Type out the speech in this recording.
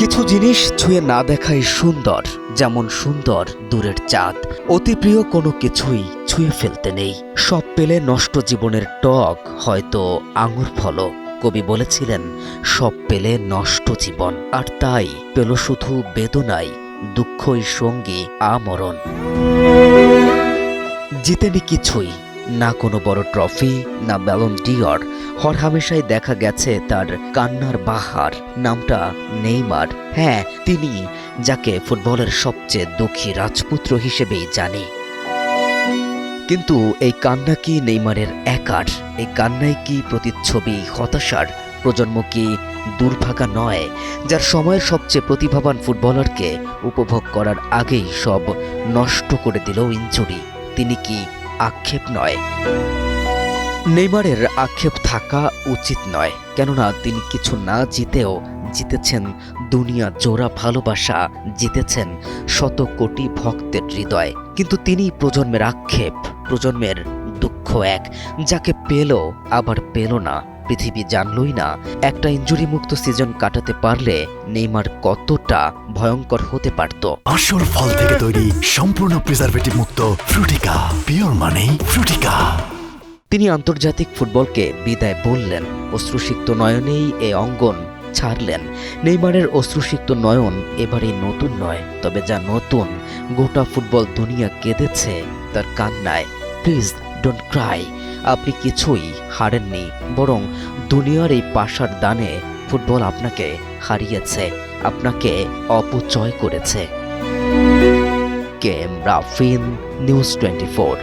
কিছু জিনিস ছুঁয়ে না দেখাই সুন্দর, যেমন সুন্দর দূরের চাঁদ। অতি প্রিয় কোনো কিছুই ছুঁয়ে ফেলতে নেই। সব পেলে নষ্ট জীবনের টক হয়তো আঙুর ফলও। কবি বলেছিলেন, সব পেলে নষ্ট জীবন, আর তাই পেল শুধু বেদনাই, দুঃখই সঙ্গী আমরণ। জিতেনি কিছুই, না কোনো বড় ট্রফি, না ব্যালন ডি'র। হরহামেশাই দেখা গেছে তার কান্নার বাহার। নামটা নেইমার। হ্যাঁ, তিনি, যাকে ফুটবলের সবচেয়ে দুঃখী রাজপুত্র হিসেবেই জানি। কিন্তু এই কান্না কি নেইমারের একার? এই কান্নাই কি প্রতিচ্ছবি হতাশার? প্রজন্ম কি দুর্ভাগা নয়, যার সময়ের সবচেয়ে প্রতিভাবান ফুটবলারকে উপভোগ করার আগেই সব নষ্ট করে দিল ইনজুরি? তিনি কি আক্ষেপ নয়? নেইমারের আক্ষেপ থাকা উচিত নয়, কেননা তিনি কিছু না জিতেও জিতেছেন দুনিয়া জোড়া ভালোবাসা, জিতেছেন শত কোটি ভক্তের হৃদয়। কিন্তু তিনি প্রজন্মের আক্ষেপ, প্রজন্মের দুঃখ এক, যাকে পেল আবার পেল না। পৃথিবী জানলই না একটা ইনজুরি মুক্ত সিজন কাটাতে পারলে নেইমার কতটা ভয়ঙ্কর হতে পারত। আসল ফল থেকে তৈরি, সম্পূর্ণ প্রিজারভেটিভ মুক্ত ফ্রুটিকা, পিওর মানে ফ্রুটিকা। তিনি আন্তর্জাতিক ফুটবলকে বিদায় বললেন, অশ্রুসিক্ত নয়নেই এ অঙ্গন ছাড়লেন। নেইমারের অশ্রুসিক্ত নয়ন এবারে নতুন নয়, তবে যা নতুন, গোটা ফুটবল দুনিয়া কেঁদেছে তার কান্নায়। Please don't Cry. আপনি কিছুই হারেননি, বরং দুনিয়ার এই পাশার দানে ফুটবল আপনাকে হারিয়েছে, আপনাকে অপচয় করেছে। K M Rafin, news 24।